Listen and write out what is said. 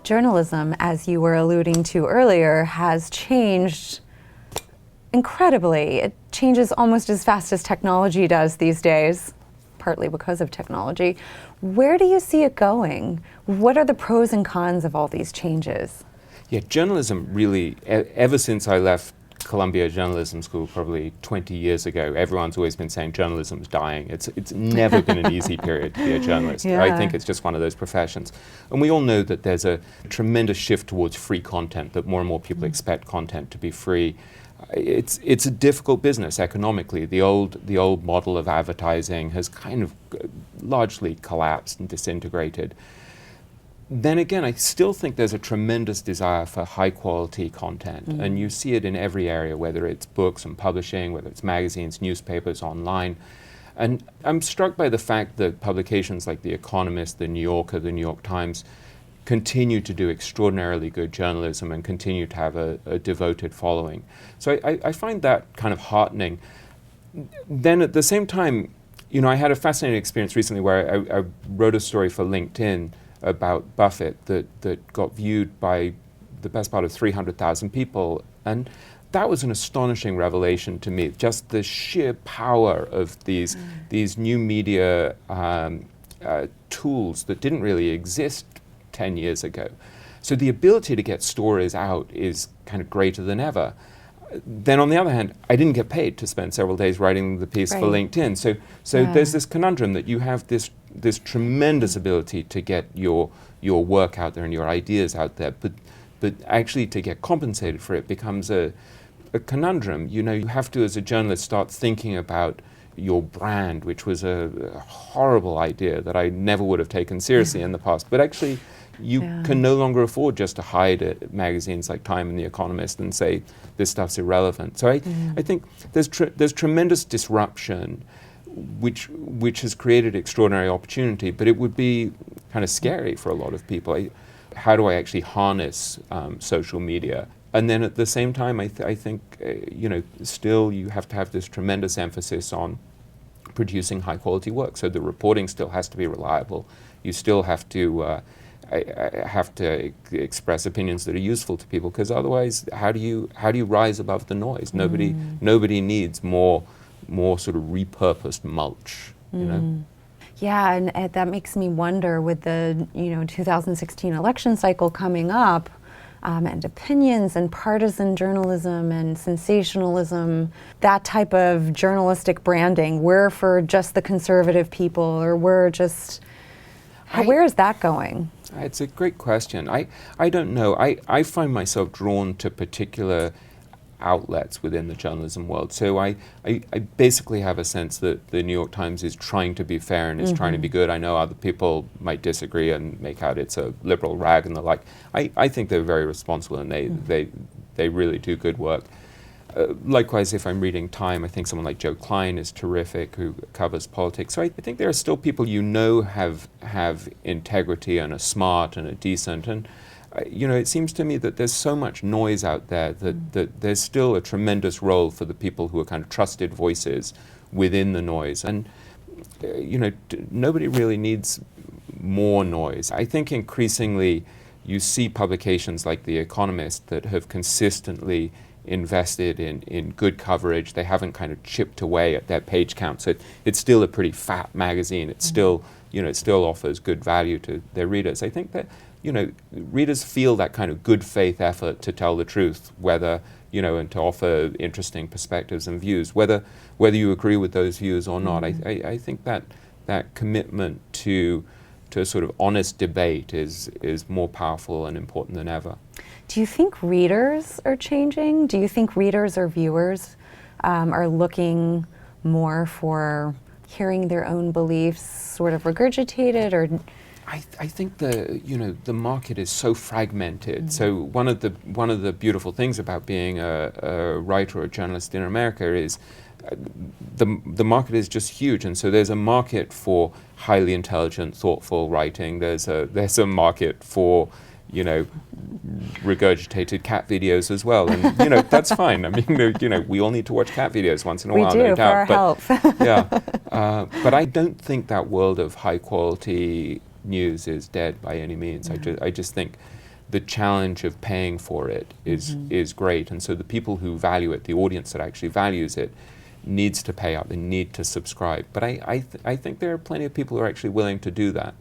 Journalism, as you were alluding to earlier, has changed incredibly. It changes almost as fast as technology does these days, partly because of technology. Where do you see it going? What are the pros and cons of all these changes? Yeah, journalism really, ever since I left Columbia Journalism School probably 20 years ago, everyone's always been saying journalism's dying. It's never been an easy period to be a journalist. Yeah. I think it's just one of those professions. And we all know that there's a tremendous shift towards free content, that more and more people expect content to be free. It's a difficult business economically. The old model of advertising has kind of largely collapsed and disintegrated. Then again, I still think there's a tremendous desire for high quality content, and you see it in every area, whether it's books and publishing, whether it's magazines, newspapers, online. And I'm struck by the fact that publications like The Economist, The New Yorker, The New York Times continue to do extraordinarily good journalism and continue to have a devoted following. So I find that kind of heartening. Then at the same time, you know, I had a fascinating experience recently where I wrote a story for LinkedIn about Buffett that got viewed by the best part of 300,000 people. And that was an astonishing revelation to me, just the sheer power of these new media tools that didn't really exist 10 years ago. So the ability to get stories out is kind of greater than ever. Then on the other hand, I didn't get paid to spend several days writing the piece for LinkedIn. So there's this conundrum that you have this tremendous ability to get your work out there and your ideas out there, but actually to get compensated for it becomes a conundrum. You know, you have to, as a journalist, start thinking about your brand, which was a horrible idea that I never would have taken seriously in the past. But actually, you can no longer afford just to hide at magazines like Time and The Economist and say this stuff's irrelevant. So I think there's tremendous disruption, which has created extraordinary opportunity, but it would be kind of scary for a lot of people. How do I actually harness social media? And then at the same time, I think you know, still you have to have this tremendous emphasis on producing high quality work. So the reporting still has to be reliable. You still have to express opinions that are useful to people, because otherwise, how do you rise above the noise? Nobody needs more sort of repurposed mulch, you know. Yeah, and that makes me wonder, with the 2016 election cycle coming up, and opinions and partisan journalism and sensationalism, that type of journalistic branding, we're for just the conservative people, or we're just, where is that going? It's a great question. I don't know. I find myself drawn to particular outlets within the journalism world. So I basically have a sense that the New York Times is trying to be fair and is trying to be good. I know other people might disagree and make out it's a liberal rag and the like. I think they're very responsible, and they really do good work. Likewise, if I'm reading Time, I think someone like Joe Klein is terrific, who covers politics. So I think there are still people have integrity and are smart and are decent. And it seems to me that there's so much noise out there that there's still a tremendous role for the people who are kind of trusted voices within the noise. And nobody really needs more noise. I think increasingly you see publications like The Economist that have consistently invested in good coverage. They haven't kind of chipped away at their page count. So it's still a pretty fat magazine. It's still, it still offers good value to their readers. I think that, readers feel that kind of good faith effort to tell the truth, whether, and to offer interesting perspectives and views, whether you agree with those views or not. I think that commitment to a sort of honest debate is more powerful and important than ever. Do you think readers are changing? Do you think readers or viewers are looking more for hearing their own beliefs sort of regurgitated, or? I think the market is so fragmented. So one of the beautiful things about being a writer or a journalist in America is the market is just huge, and so there's a market for highly intelligent, thoughtful writing. There's a market for regurgitated cat videos as well, and that's fine. I mean, we all need to watch cat videos once in a while, no doubt. For our health. Yeah, but I don't think that world of high quality news is dead by any means. I just think the challenge of paying for it is great, and so the people who value it, the audience that actually values it, needs to pay up. They need to subscribe. But I think there are plenty of people who are actually willing to do that.